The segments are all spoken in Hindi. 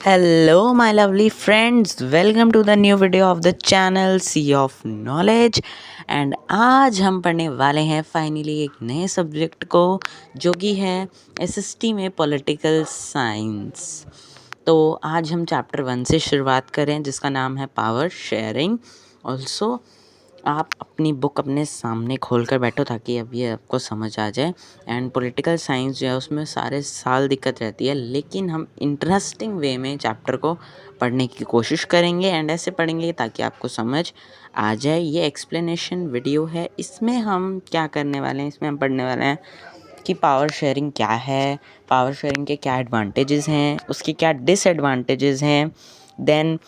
Hello, my lovely friends. Welcome to the new video of the channel Sea of Knowledge. And आज हम पढ़ने वाले हैं फाइनली एक नए सब्जेक्ट को जो कि है एसएसटी में पॉलिटिकल साइंस। तो आज हम चैप्टर 1 से शुरुआत करें जिसका नाम है पावर शेयरिंग। ऑल्सो आप अपनी बुक अपने सामने खोल कर बैठो ताकि अब ये आपको समझ आ जाए। एंड पॉलिटिकल साइंस जो है उसमें सारे साल दिक्कत रहती है, लेकिन हम इंटरेस्टिंग वे में चैप्टर को पढ़ने की कोशिश करेंगे एंड ऐसे पढ़ेंगे ताकि आपको समझ आ जाए। ये एक्सप्लेनेशन वीडियो है, इसमें हम क्या करने वाले हैं, इसमें हम पढ़ने वाले हैं कि पावर शेयरिंग क्या है, पावर शेयरिंग के क्या एडवांटेजेस हैं, उसके क्या डिसएडवांटेजेस हैं। देन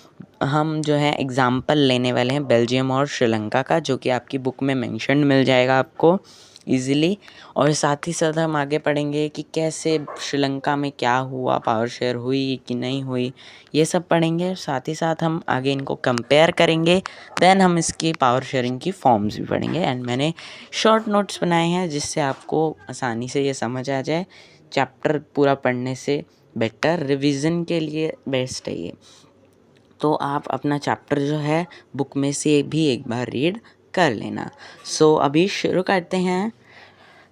हम जो है एग्ज़ाम्पल लेने वाले हैं बेल्जियम और श्रीलंका का, जो कि आपकी बुक में मेंशन मिल जाएगा आपको इजीली। और साथ ही साथ हम आगे पढ़ेंगे कि कैसे श्रीलंका में क्या हुआ, पावर शेयर हुई कि नहीं हुई, ये सब पढ़ेंगे। साथ ही साथ हम आगे इनको कंपेयर करेंगे। देन हम इसकी पावर शेयरिंग की फॉर्म्स भी पढ़ेंगे। एंड मैंने शॉर्ट नोट्स बनाए हैं जिससे आपको आसानी से ये समझ आ जाए। चैप्टर पूरा पढ़ने से बेटर रिवीजन के लिए बेस्ट है ये। तो आप अपना चैप्टर जो है बुक में से भी एक बार रीड कर लेना। सो अभी शुरू करते हैं।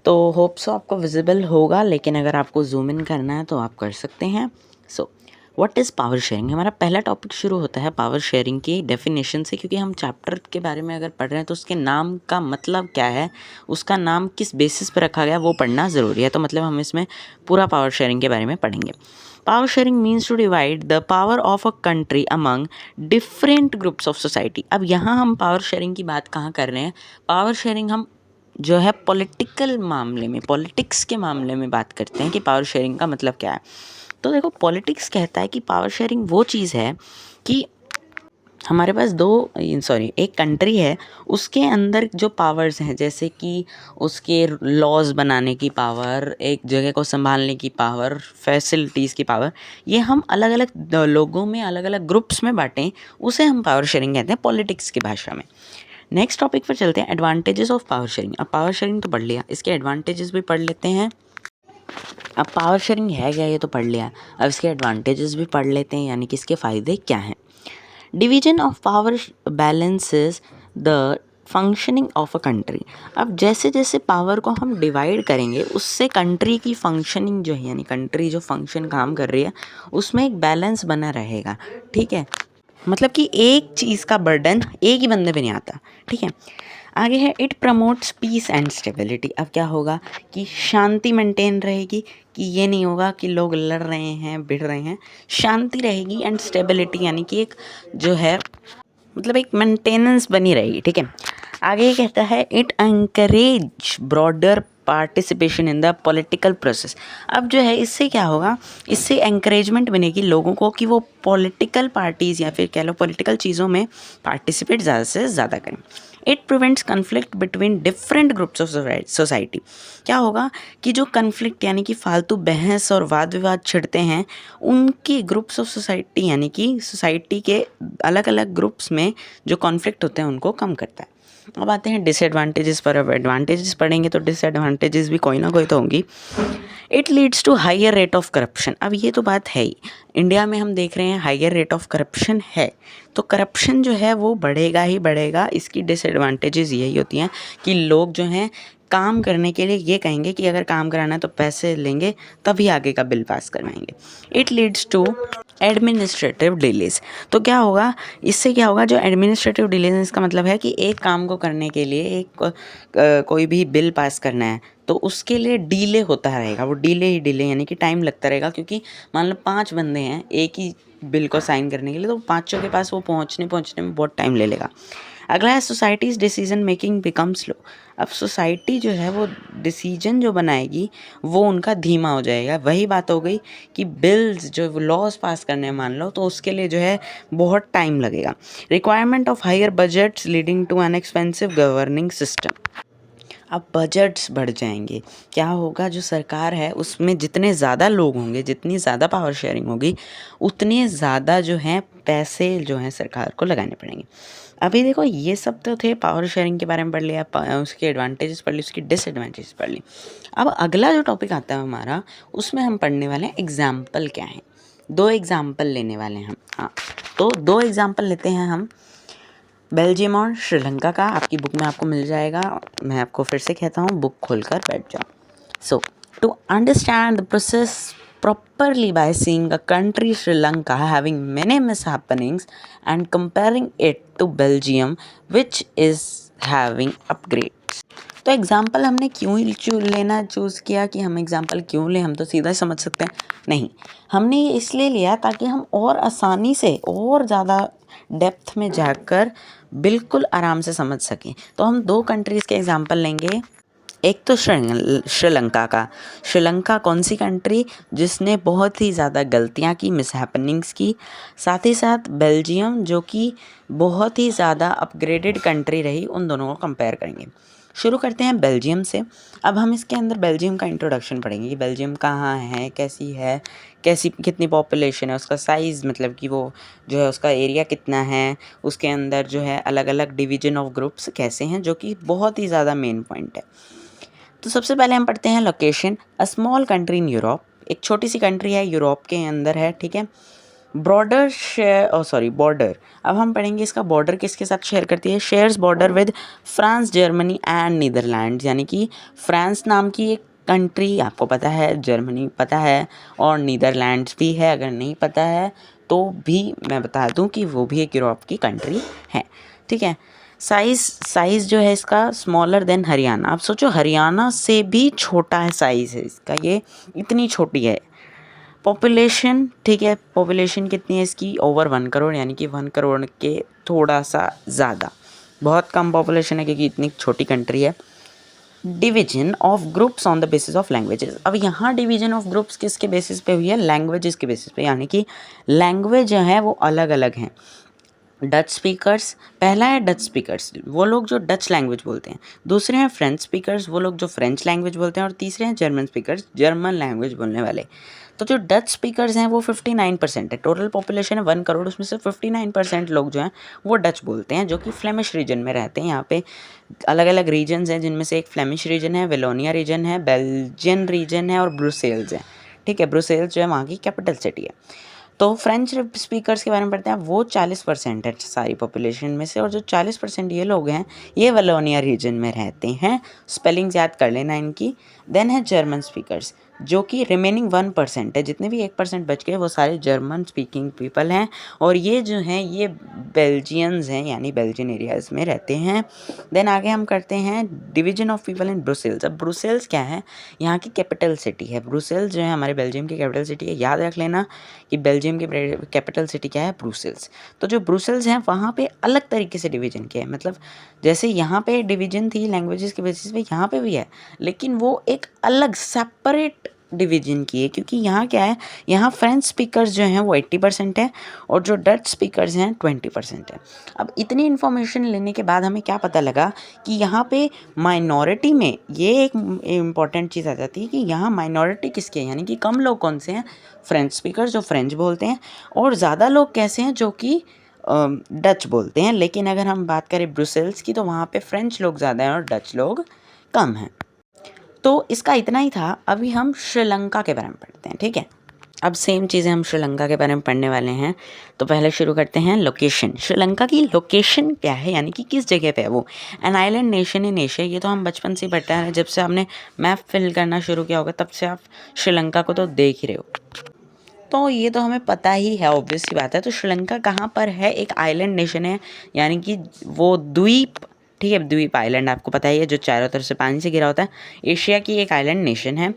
तो होप सो आपको विजिबल होगा, लेकिन अगर आपको जूम इन करना है तो आप कर सकते हैं। So what is power sharing. हमारा पहला टॉपिक शुरू होता है पावर शेयरिंग की डेफिनेशन से, क्योंकि हम चैप्टर के बारे में अगर पढ़ रहे हैं तो उसके नाम का मतलब क्या है, उसका नाम किस बेसिस पर रखा गया वो पढ़ना ज़रूरी है। तो मतलब हम इसमें पूरा पावर शेयरिंग के बारे में पढ़ेंगे। Power sharing means to divide the power of a country among different groups of society. अब यहाँ हम पावर शेयरिंग की बात कहाँ कर रहे हैं, पावर शेयरिंग हम जो है पॉलिटिकल मामले में, पॉलिटिक्स के मामले में बात करते हैं कि पावर शेयरिंग का मतलब क्या है। तो देखो, पॉलिटिक्स कहता है कि पावर शेयरिंग वो चीज़ है कि हमारे पास एक कंट्री है, उसके अंदर जो पावर्स हैं, जैसे कि उसके लॉज बनाने की पावर, एक जगह को संभालने की पावर, फैसिलिटीज़ की पावर, ये हम अलग अलग लोगों में, अलग अलग ग्रुप्स में बांटें, उसे हम पावर शेयरिंग कहते हैं पॉलिटिक्स की भाषा में। नेक्स्ट टॉपिक पर चलते हैं, एडवांटेजेस ऑफ पावर शेयरिंग। अब पावर शेयरिंग तो पढ़ लिया, इसके एडवांटेजेस भी पढ़ लेते हैं। अब पावर शेयरिंग है क्या ये तो पढ़ लिया, अब इसके एडवांटेजेस भी पढ़ लेते हैं, यानी कि इसके फ़ायदे क्या हैं। Division of power balances the functioning of a country. अब जैसे जैसे पावर को हम डिवाइड करेंगे उससे कंट्री की फंक्शनिंग जो है, यानी कंट्री जो फंक्शन काम कर रही है उसमें एक बैलेंस बना रहेगा। ठीक है, मतलब कि एक चीज़ का बर्डन एक ही बंदे पे नहीं आता। ठीक है, आगे है it promotes peace and stability. अब क्या होगा कि शांति मेंटेन रहेगी, कि ये नहीं होगा कि लोग लड़ रहे हैं, भिड़ रहे हैं, शांति रहेगी। एंड स्टेबिलिटी यानी कि एक जो है मतलब एक मेंटेनेंस बनी रहेगी। ठीक है, आगे ये कहता है it encourage broader participation in the political process. अब जो है इससे क्या होगा, इससे एंकरेजमेंट बनेगी लोगों को कि वो पॉलिटिकल पार्टीज़ या फिर कह लो पॉलिटिकल चीज़ों में पार्टिसिपेट ज़्यादा से ज़्यादा करें। It prevents conflict between different groups of society. क्या होगा कि जो कन्फ्लिक्ट यानी कि फालतू बहस और वाद विवाद छिड़ते हैं, उनकी ग्रुप्स ऑफ सोसाइटी यानी कि सोसाइटी के अलग अलग ग्रुप्स में जो कॉन्फ्लिक्ट होते हैं उनको कम करता है। अब आते हैं डिसएडवांटेजेस पर। अब एडवांटेजेस पढ़ेंगे तो डिसएडवांटेजेस भी कोई ना कोई तो होंगी। It leads to higher rate of corruption. अब ये तो बात है ही, इंडिया में हम देख रहे हैं हायर रेट ऑफ करप्शन है, तो करप्शन जो है वो बढ़ेगा ही बढ़ेगा। इसकी डिसएडवांटेजेस यही होती हैं कि लोग जो हैं काम करने के लिए ये कहेंगे कि अगर काम कराना है तो पैसे लेंगे तभी आगे का बिल पास करवाएंगे। It leads to administrative delays. तो क्या होगा, इससे क्या होगा, जो एडमिनिस्ट्रेटिव डिलेज इसका मतलब है कि एक काम को करने के लिए कोई भी बिल पास करना है तो उसके लिए डिले होता रहेगा, वो डिले ही डिले यानी कि टाइम लगता रहेगा। क्योंकि मान लो 5 बंदे हैं एक ही बिल को साइन करने के लिए, तो पाँचों के पास वो पहुंचने में बहुत टाइम ले लेगा। अगला है societies decision making become slow. अब सोसाइटी जो है वो डिसीजन जो बनाएगी वो उनका धीमा हो जाएगा। वही बात हो गई कि बिल्स जो लॉज पास करने हैं मान लो, तो उसके लिए जो है बहुत टाइम लगेगा। Requirement of higher budgets leading to an expensive governing system. अब बजट्स बढ़ जाएंगे, क्या होगा, जो सरकार है उसमें जितने ज़्यादा लोग होंगे, जितनी ज़्यादा पावर शेयरिंग होगी, उतने ज़्यादा जो हैं पैसे जो हैं सरकार को लगाने पड़ेंगे। अभी देखो, ये सब तो थे पावर शेयरिंग के बारे में पढ़ लिया, उसके एडवांटेजेस पढ़ ली, उसकी डिसएडवांटेजेस पढ़ ली। अब अगला जो टॉपिक आता है हमारा, उसमें हम पढ़ने वाले हैं एग्जाम्पल क्या है। दो एग्जाम्पल लेने वाले हैं हम। हाँ, तो दो एग्जाम्पल लेते हैं हम, बेल्जियम और श्रीलंका का। आपकी बुक में आपको मिल जाएगा। मैं आपको फिर से कहता हूँ, बुक खोलकर बैठ जाओ। So to understand the process properly by seeing a country Sri Lanka having many mishappenings and comparing it to Belgium which is having upgrades। तो एग्जाम्पल हमने क्यों लेना चूज़ किया कि हम एग्जाम्पल क्यों लें, हम तो सीधा समझ सकते हैं। नहीं, हमने ये इसलिए लिया ताकि हम और आसानी से और ज़्यादा डेप्थ में जाकर बिल्कुल आराम से समझ सकें। तो हम दो कंट्रीज़ के एग्जाम्पल लेंगे। एक तो श्रीलंका का। श्रीलंका कौन सी कंट्री जिसने बहुत ही ज़्यादा गलतियाँ की, मिसहैपनिंग्स की। साथ ही साथ बेल्जियम जो कि बहुत ही ज़्यादा अपग्रेडेड कंट्री रही। उन दोनों को कंपेयर करेंगे। शुरू करते हैं बेल्जियम से। अब हम इसके अंदर बेल्जियम का इंट्रोडक्शन पढ़ेंगे कि बेल्जियम कहाँ है, कैसी कितनी पॉपुलेशन है, उसका साइज़, मतलब कि वो जो है उसका एरिया कितना है, उसके अंदर जो है अलग अलग डिवीजन ऑफ ग्रुप्स कैसे हैं, जो कि बहुत ही ज़्यादा मेन पॉइंट है। तो सबसे पहले हम पढ़ते हैं location. A small country in Europe, एक छोटी सी कंट्री है, यूरोप के अंदर है, ठीक है। बॉर्डर। अब हम पढ़ेंगे इसका बॉर्डर किसके साथ शेयर करती है। Shares border with France, Germany and Netherland, यानी कि फ्रांस नाम की एक कंट्री आपको पता है, जर्मनी पता है और नीदरलैंड्स भी है। अगर नहीं पता है तो भी मैं बता दूं कि वो भी एक यूरोप की कंट्री है, ठीक है। साइज़ जो है इसका स्मॉलर देन हरियाणा। आप सोचो, हरियाणा से भी छोटा है साइज़ है इसका, ये इतनी छोटी है। पॉपुलेशन, ठीक है, पॉपुलेशन कितनी है इसकी, ओवर 1 करोड़, यानी कि 1 करोड़ के थोड़ा सा ज़्यादा, बहुत कम पॉपुलेशन है क्योंकि इतनी छोटी कंट्री है। Division of groups on the basis of languages. अब यहाँ डिवीजन ऑफ ग्रुप्स किसके बेसिस पे हुई है, लैंग्वेजेस के बेसिस पे, यानी कि लैंग्वेज जो है वो अलग अलग हैं। डच स्पीकर्स, पहला है डच स्पीकर्स, वो लोग जो डच लैंग्वेज बोलते हैं। दूसरे हैं फ्रेंच स्पीकर्स, वो लोग जो फ्रेंच लैंग्वेज बोलते हैं। और तीसरे हैं जर्मन स्पीकर्स, जर्मन लैंग्वेज बोलने वाले। तो जो डच स्पीकर्स हैं वो 59% है। टोटल पॉपुलेशन है 1 करोड़, उसमें से 59% लोग जो हैं वो डच बोलते हैं, जो कि फ्लेमिश रीजन में रहते हैं। यहाँ पे अलग अलग रीजन्स हैं, जिनमें से एक फ्लेमिश रीजन है, वेलोनिया रीजन है, बेल्जियन रीजन है और ब्रुसेल्स है, ठीक है। ब्रुसेल्स जो है वहाँ की कैपिटल सिटी है। तो फ्रेंच स्पीकर्स के बारे में पढ़ते हैं। वो 40% है सारी पॉपुलेशन में से, और जो 40% ये लोग हैं ये वलोनिया रीजन में रहते हैं। स्पेलिंग्स याद कर लेना इनकी। देन है जर्मन स्पीकर्स, जो कि रिमेनिंग 1% है। जितने भी 1% बच गए वो सारे जर्मन स्पीकिंग पीपल हैं, और ये जो हैं ये बेल्जियंस हैं, यानी बेल्जियन एरियाज़ में रहते हैं। देन आगे हम करते हैं division of people in Brussels. अब ब्रुसेल्स क्या है, यहाँ की कैपिटल सिटी है। ब्रुसेल्स जो है हमारे बेल्जियम की कैपिटल सिटी है। याद रख लेना कि बेल्जियम की कैपिटल सिटी क्या है, ब्रुसेल्स। तो जो ब्रुसेल्स हैं वहाँ पे अलग तरीके से डिवीजन किया है, मतलब जैसे यहाँ पे डिवीजन थी लैंग्वेजेस के बेसिस पे, यहाँ पे भी है, लेकिन वो एक अलग सेपरेट डिवीजन की है। क्योंकि यहाँ क्या है, यहाँ फ्रेंच स्पीकर्स जो हैं वो 80% है और जो डच स्पीकर्स हैं 20% है। अब इतनी इन्फॉर्मेशन लेने के बाद हमें क्या पता लगा कि यहाँ पे माइनॉरिटी में ये एक इम्पॉर्टेंट चीज़ आ जाती है कि यहाँ माइनॉरिटी किसके हैं, यानी कि कम लोग कौन से हैं, फ्रेंच स्पीकर्स जो फ्रेंच बोलते हैं, और ज़्यादा लोग कैसे हैं जो कि डच बोलते हैं। लेकिन अगर हम बात करें ब्रुसेल्स की तो वहाँ पे फ्रेंच लोग ज़्यादा हैं और डच लोग कम हैं। तो इसका इतना ही था। अभी हम श्रीलंका के बारे में पढ़ते हैं, ठीक है। अब सेम चीज़ें हम श्रीलंका के बारे में पढ़ने वाले हैं। तो पहले शुरू करते हैं लोकेशन। श्रीलंका की लोकेशन क्या है, यानी कि किस जगह पे है वो। An island nation in Asia, ये तो हम बचपन से ही पढ़ते हैं। जब से आपने मैप फिल करना शुरू किया होगा तब से आप श्रीलंका को तो देख ही रहे हो, तो ये तो हमें पता ही है, ऑब्वियस सी बात है। तो श्रीलंका कहाँ पर है, एक आइलैंड नेशन है, यानी कि वो द्वीप, ठीक है। द्वीप आइलैंड आपको पता ही है, जो चारों तरफ से पानी से घिरा होता है। एशिया की एक आइलैंड नेशन है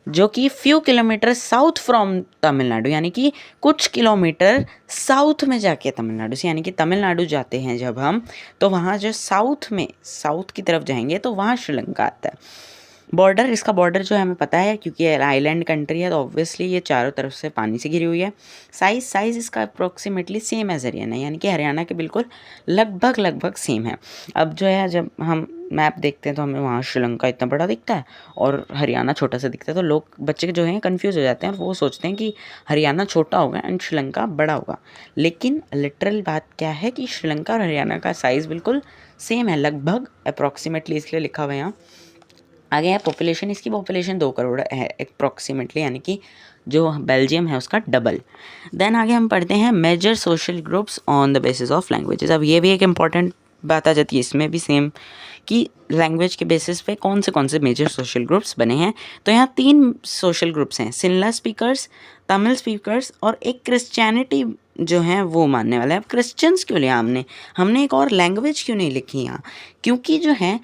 जो कि few kilometre south from Tamil Nadu, यानी कि कुछ किलोमीटर साउथ में जाके तमिलनाडु से, यानी कि तमिलनाडु जाते हैं जब हम, तो वहाँ जो साउथ की तरफ जाएंगे तो वहाँ श्रीलंका आता है। बॉर्डर, इसका बॉर्डर जो है हमें पता है क्योंकि आइलैंड कंट्री है, तो ऑब्वियसली ये चारों तरफ से पानी से घिरी हुई है। साइज़ इसका अप्रोक्सीमेटली सेम एज हरियाणा, यानी कि हरियाणा के बिल्कुल लगभग सेम है। अब जो है जब हम मैप देखते हैं तो हमें वहाँ श्रीलंका इतना बड़ा दिखता है और हरियाणा छोटा सा दिखता है, तो लोग बच्चे जो हैं कंफ्यूज हो जाते हैं और वो सोचते हैं कि हरियाणा छोटा होगा एंड श्रीलंका बड़ा होगा। लेकिन लिटरल बात क्या है कि श्रीलंका और हरियाणा का साइज़ बिल्कुल सेम है, लगभग अप्रॉक्सीमेटली, इसलिए लिखा हुआ है यहाँ। आगे है पॉपुलेशन, इसकी पॉपुलेशन 2 करोड़ है अप्रॉक्सीमेटली, यानी कि जो बेल्जियम है उसका डबल। देन आगे हम पढ़ते हैं major social groups on the basis of languages. अब ये भी एक इम्पॉर्टेंट बात आ जाती है इसमें भी सेम, कि लैंग्वेज के बेसिस पे कौन से मेजर सोशल ग्रुप्स बने हैं। तो यहाँ 3 सोशल ग्रुप्स हैं, सिनला स्पीकर्स, तमिल स्पीकर्स और एक क्रिश्चियनिटी जो है वो मानने वाला है। अब क्रिश्चियंस क्यों लिया हमने एक और लैंग्वेज क्यों नहीं लिखी यहाँ, क्योंकि जो है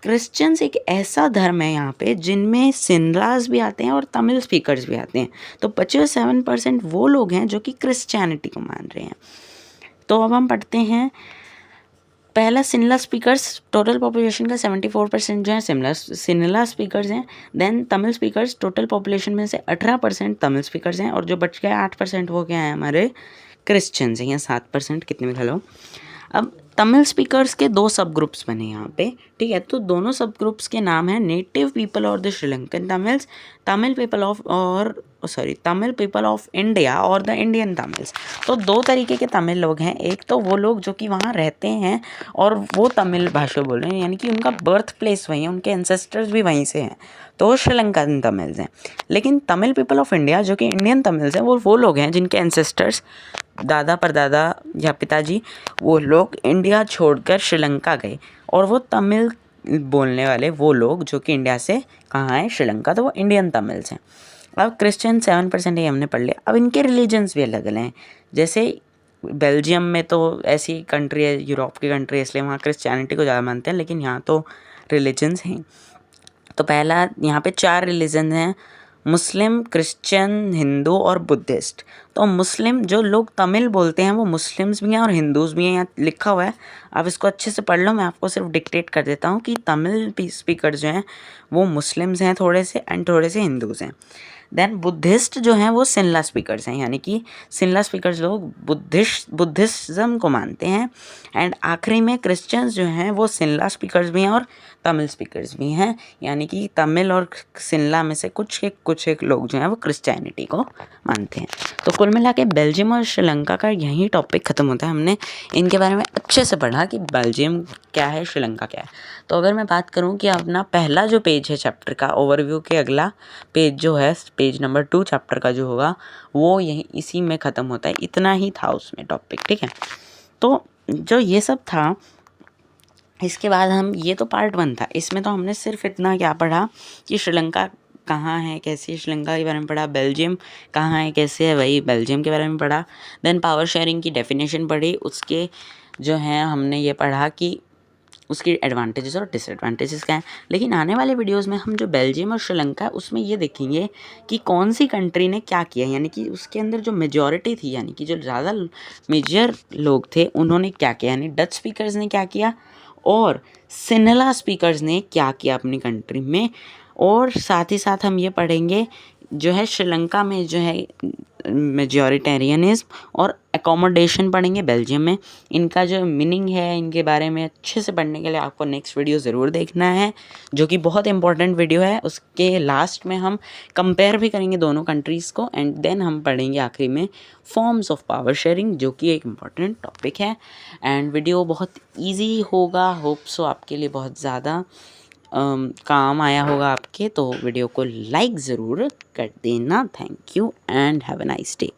क्रिश्चियंस एक ऐसा धर्म है यहाँ पे जिनमें सिनलास भी आते हैं और तमिल स्पीकर्स भी आते हैं। तो 57% वो लोग हैं जो कि क्रिश्चियनिटी को मान रहे हैं। तो अब हम पढ़ते हैं पहला सिनला स्पीकर्स, टोटल पॉपुलेशन का 74% जो है सिनला स्पीकर्स हैं। Then Tamil speakers, total population में से 18% तमिल स्पीकर्स हैं, और जो बच गया 8% वो क्या है हमारे क्रिश्चियंस हैं, या 7% कितने में खा लो। अब तमिल स्पीकर्स के 2 सब ग्रुप्स बने यहाँ पे, ठीक है। तो दोनों सब ग्रुप्स के नाम हैं नेटिव पीपल और the Sri Lankan Tamils, Tamil people of India और द इंडियन तमिल्स। तो 2 तरीके के तमिल लोग हैं, एक तो वो लोग जो कि वहाँ रहते हैं और वो तमिल भाषा बोल रहे हैं, यानी कि उनका बर्थ प्लेस वहीं है, उनके एंसेस्टर्स भी वहीं से हैं, तो श्रीलंकन तमिल्स हैं। लेकिन तमिल पीपल ऑफ इंडिया जो कि इंडियन तमिल्स हैं, वो लोग हैं जिनके एंसेस्टर्स दादा परदादा या पिताजी वो लोग इंडिया छोड़कर श्रीलंका गए, और वो तमिल बोलने वाले वो लोग जो कि इंडिया से कहाँ आए, श्रीलंका, तो वो इंडियन तमिल्स हैं। अब क्रिश्चियन 7% ही हमने पढ़ लिया। अब इनके रिलीजन्स भी अलग अलग हैं। जैसे बेल्जियम में तो ऐसी कंट्री है, यूरोप की कंट्री है, इसलिए वहाँ क्रिश्चियनिटी को ज़्यादा मानते हैं, लेकिन यहाँ तो रिलीजन्स हैं। तो पहला यहाँ पे 4 रिलीजन हैं, मुस्लिम, क्रिश्चियन, हिंदू और बुद्धिस्ट। तो मुस्लिम जो लोग तमिल बोलते हैं वो मुस्लिम्स भी हैं और हिंदूज़ भी हैं, यहाँ लिखा हुआ है, आप इसको अच्छे से पढ़ लो। मैं आपको सिर्फ डिक्टेट कर देता हूँ कि तमिल स्पीकर जो हैं वो मुस्लिम्स हैं थोड़े से, एंड थोड़े से हिंदूज़ हैं। देन बुद्धिस्ट जो हैं वो सिनला स्पीकर्स हैं, यानी कि सिनला स्पीकर्स लोग बुद्धिज़्म को मानते हैं। एंड आखिरी में क्रिश्चियंस जो हैं वो सिनला स्पीकर्स भी हैं और तमिल स्पीकर्स भी हैं, यानी कि तमिल और सिनला में से कुछ एक लोग जो हैं वो क्रिश्चियनिटी को मानते हैं। तो कुल मिला के बेल्जियम और श्रीलंका का यही टॉपिक ख़त्म होता है। हमने इनके बारे में अच्छे से पढ़ा कि बेल्जियम क्या है, श्रीलंका क्या है। तो अगर मैं बात करूं कि अपना पहला जो पेज है चैप्टर का ओवरव्यू के, अगला पेज जो है पेज नंबर 2 चैप्टर का जो होगा वो यही इसी में ख़त्म होता है। इतना ही था उसमें टॉपिक, ठीक है। तो जो ये सब था, इसके बाद हम, ये तो पार्ट 1 था, इसमें तो हमने सिर्फ इतना क्या पढ़ा कि श्रीलंका कहाँ है, कैसे है, श्रीलंका के बारे में पढ़ा, बेल्जियम कहाँ है, कैसे है, वही बेल्जियम के बारे में पढ़ा। देन पावर शेयरिंग की डेफिनेशन पढ़ी, उसके जो है हमने ये पढ़ा कि उसकी एडवांटेजेस और डिसएडवांटेजेस क्या हैं। लेकिन आने वाले वीडियोस में हम जो बेल्जियम और श्रीलंका है उसमें ये देखेंगे कि कौन सी कंट्री ने क्या किया, यानी कि उसके अंदर जो मेजॉरिटी थी, यानी कि जो ज़्यादा मेजर लोग थे उन्होंने क्या किया, यानी डच स्पीकर्स ने क्या किया और सिनला स्पीकर्स ने क्या किया अपनी कंट्री में। और साथ ही साथ हम ये पढ़ेंगे जो है श्रीलंका में जो है मेजॉरिटेरियनिज्म और एकोमोडेशन पढ़ेंगे बेल्जियम में। इनका जो मीनिंग है इनके बारे में अच्छे से पढ़ने के लिए आपको नेक्स्ट वीडियो ज़रूर देखना है, जो कि बहुत इंपॉर्टेंट वीडियो है। उसके लास्ट में हम कंपेयर भी करेंगे दोनों कंट्रीज़ को, एंड देन हम पढ़ेंगे आखिरी में फॉर्म्स ऑफ पावर शेयरिंग, जो कि एक इम्पॉर्टेंट टॉपिक है। एंड वीडियो बहुत ईजी होगा, होप सो आपके लिए बहुत ज़्यादा काम आया होगा आपके। तो वीडियो को लाइक ज़रूर कर देना। Thank you and have a nice day.